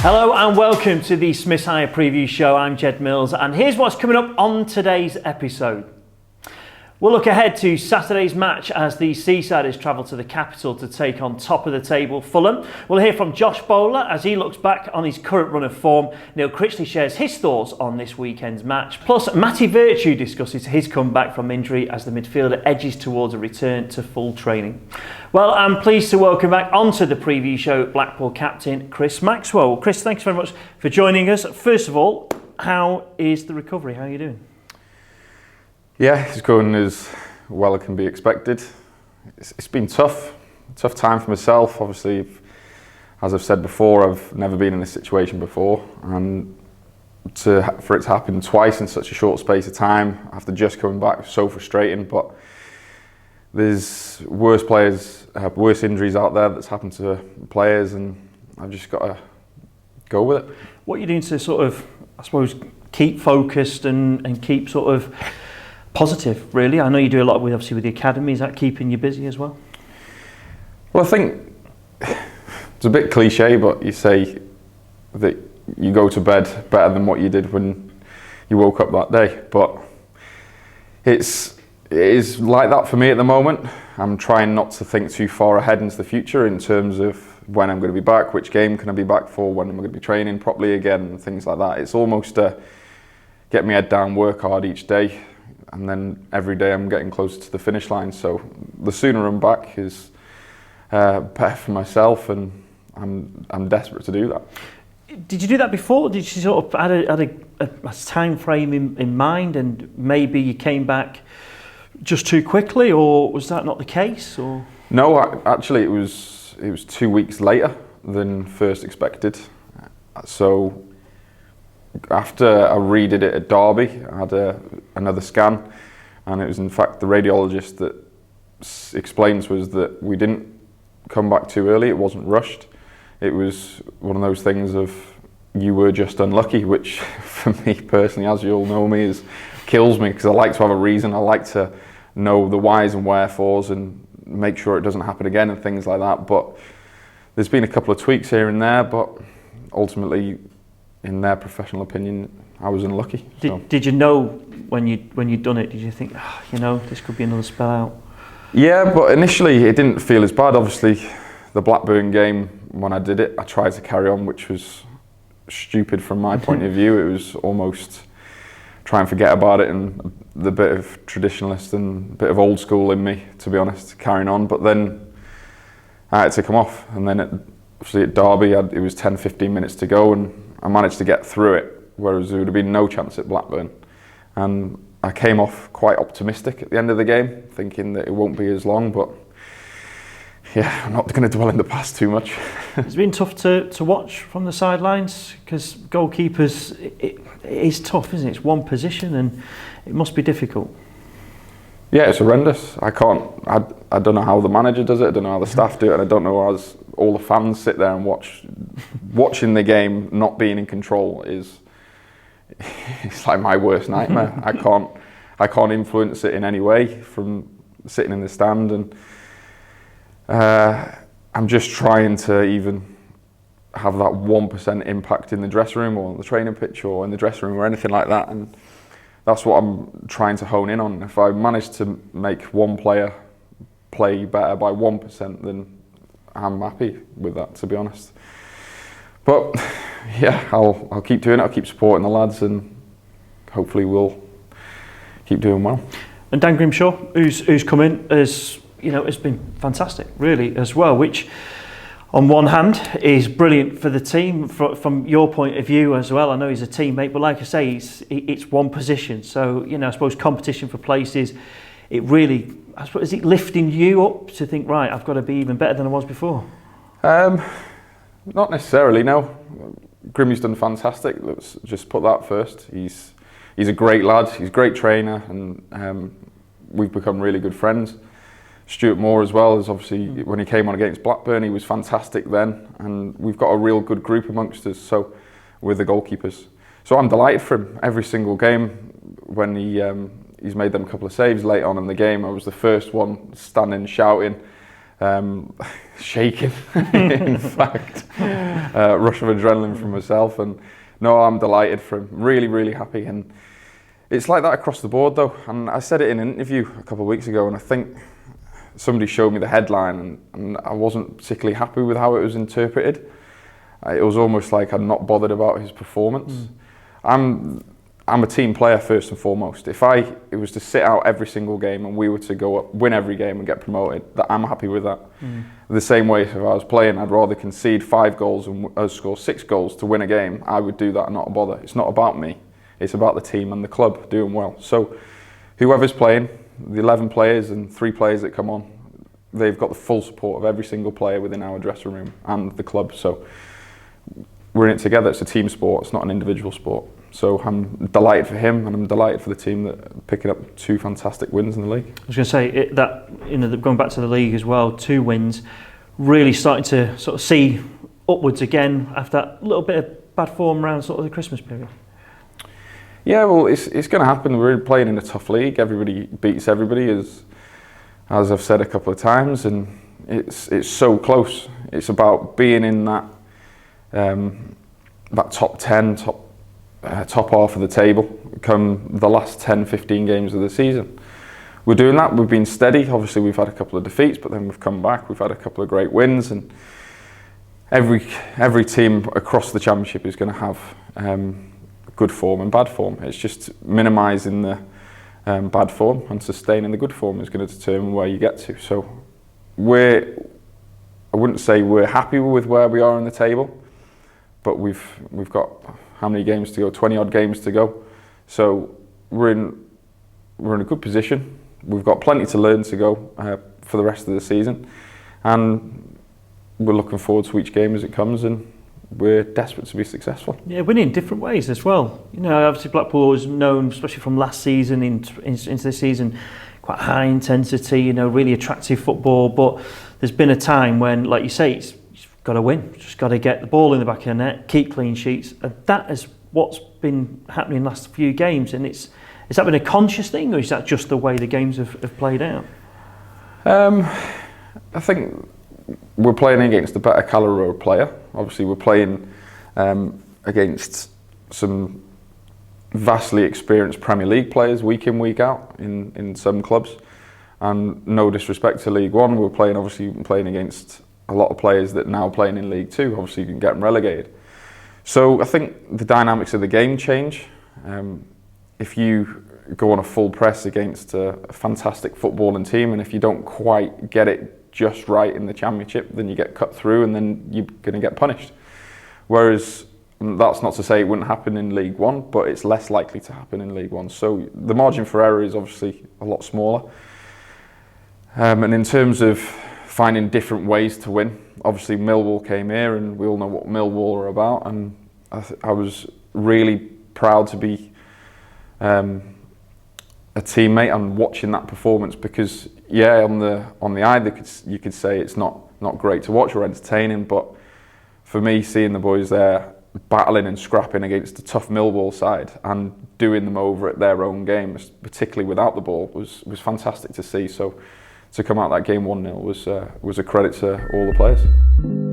Hello and welcome to the Seasiders Preview Show. I'm Jed Mills and here's what's coming up on today's episode. We'll look ahead to Saturday's match as the Seasiders travel to the capital to take on top of the table Fulham. We'll hear from Josh Bowler as he looks back on his current run of form. Neil Critchley shares his thoughts on this weekend's match. Plus, Matty Virtue discusses his comeback from injury as the midfielder edges towards a return to full training. Well, I'm pleased to welcome back onto the preview show Blackpool captain Chris Maxwell. Chris, thanks very much for joining us. First of all, how is the recovery? How are you doing? Yeah, it's going as well as can be expected. It's been tough time for myself. Obviously, as I've said before, I've never been in this situation before, and for it to happen twice in such a short space of time after just coming back was so frustrating. But there's worse players, worse injuries out there that's happened to players, and I've just got to go with it. What are you doing to sort of, I suppose, keep focused and keep sort of positive, really? I know you do a lot with the academy. Is that keeping you busy as well? Well, I think it's a bit cliche, but you say that you go to bed better than what you did when you woke up that day. But it is like that for me at the moment. I'm trying not to think too far ahead into the future in terms of when I'm going to be back, which game can I be back for, when I'm going to be training properly again, and things like that. It's almost get my head down, work hard each day, and then every day I'm getting closer to the finish line. So the sooner I'm back is better for myself, and I'm desperate to do that. Did you do that before? Did you sort of had a time frame in mind, and maybe you came back just too quickly, or was that not the case? Or no, actually it was 2 weeks later than first expected. So after I redid it at Derby, I had another scan, and it was in fact the radiologist that explained to us that we didn't come back too early. It wasn't rushed. It was one of those things of you were just unlucky, which for me personally, as you all know me, kills me, because I like to have a reason. I like to know the whys and wherefores and make sure it doesn't happen again and things like that. But there's been a couple of tweaks here and there, but ultimately, in their professional opinion, I was unlucky. Did you know when you'd done it? Did you think, this could be another spell out? Yeah, but initially it didn't feel as bad. Obviously, the Blackburn game, when I did it, I tried to carry on, which was stupid from my point of view. It was almost try and forget about it, and the bit of traditionalist and a bit of old school in me, to be honest, carrying on. But then I had to come off, and then obviously at Derby, it was 10-15 minutes to go, and I managed to get through it, whereas there would have been no chance at Blackburn. And I came off quite optimistic at the end of the game, thinking that it won't be as long, but yeah, I'm not going to dwell in the past too much. It's been tough to watch from the sidelines, because goalkeepers, it is tough, isn't it? It's one position and it must be difficult. Yeah, it's horrendous. I don't know how the manager does it, I don't know how the staff do it, and I don't know how all the fans sit there and watching the game not being in control it's like my worst nightmare. I can't influence it in any way from sitting in the stand, and I'm just trying to even have that 1% impact in the dressing room or on the training pitch or in the dressing room or anything like that, and that's what I'm trying to hone in on. If I manage to make one player play better by 1%, then I'm happy with that, to be honest. But yeah, I'll keep doing it. I'll keep supporting the lads, and hopefully we'll keep doing well. And Dan Grimshaw, who's come in, has been fantastic, really, as well. Which, on one hand, is brilliant for the team from your point of view as well. I know he's a teammate, but like I say, it's one position. So I suppose competition for places. It really, I suppose, is it lifting you up to think, right, I've got to be even better than I was before? Not necessarily, no. Grimmy's done fantastic. Let's just put that first. He's a great lad. He's a great trainer, and we've become really good friends. Stuart Moore as well, is obviously when he came on against Blackburn, he was fantastic then, and we've got a real good group amongst us. So with the goalkeepers, so I'm delighted for him. Every single game when he's made them a couple of saves late on in the game, I was the first one standing shouting shaking, in fact, rush of adrenaline from myself. And no, I'm delighted for him, really, really happy. And it's like that across the board though. And I said it in an interview a couple of weeks ago, and I think somebody showed me the headline and I wasn't particularly happy with how it was interpreted. It was almost like I'm not bothered about his performance. I'm a team player first and foremost. If it was to sit out every single game and we were to go up, win every game and get promoted, that I'm happy with that. The same way if I was playing, I'd rather concede 5 goals and score 6 goals to win a game. I would do that, not a bother. It's not about me. It's about the team and the club doing well. So whoever's playing, the 11 players and 3 players that come on, they've got the full support of every single player within our dressing room and the club. So we're in it together. It's a team sport. It's not an individual sport. So I'm delighted for him, and I'm delighted for the team that are picking up 2 fantastic wins in the league. I was going to say going back to the league as well, 2 wins, really starting to sort of see upwards again after that little bit of bad form around sort of the Christmas period. Yeah, well, it's going to happen. We're playing in a tough league. Everybody beats everybody, as I've said a couple of times, and it's so close. It's about being in that top 10, top half of the table come the last 10-15 games of the season. We're doing that. We've been steady. Obviously we've had a couple of defeats, but then we've come back. We've had a couple of great wins, and every team across the championship is going to have good form and bad form. It's just minimising the bad form and sustaining the good form is going to determine where you get to. So I wouldn't say we're happy with where we are on the table, but we've got how many games to go? 20 odd games to go. So we're in a good position. We've got plenty to learn to go for the rest of the season, and we're looking forward to each game as it comes, and we're desperate to be successful. Yeah, winning in different ways as well. You know, obviously Blackpool was known, especially from last season into this season, quite high intensity, you know, really attractive football. But there's been a time when, like you say, you've got to win. Just got to get the ball in the back of the net, keep clean sheets. And that is what's been happening in the last few games. And has that been a conscious thing, or is that just the way the games have played out? I think we're playing against a better calibre of player. Obviously, we're playing against some vastly experienced Premier League players week in, week out in some clubs. And no disrespect to League One, we're playing against a lot of players that are now playing in League Two. Obviously, you can get them relegated. So I think the dynamics of the game change. If you go on a full press against a fantastic footballing team, and if you don't quite get it just right in the championship, then you get cut through and then you're going to get punished. Whereas that's not to say it wouldn't happen in League One, but it's less likely to happen in League One. So the margin for error is obviously a lot smaller. And in terms of finding different ways to win, obviously Millwall came here and we all know what Millwall are about, and I was really proud to be a teammate and watching that performance, because on the eye you could say it's not great to watch or entertaining, but for me, seeing the boys there battling and scrapping against a tough Millwall side and doing them over at their own game, particularly without the ball, was fantastic to see. So to come out that game 1-0 was a credit to all the players.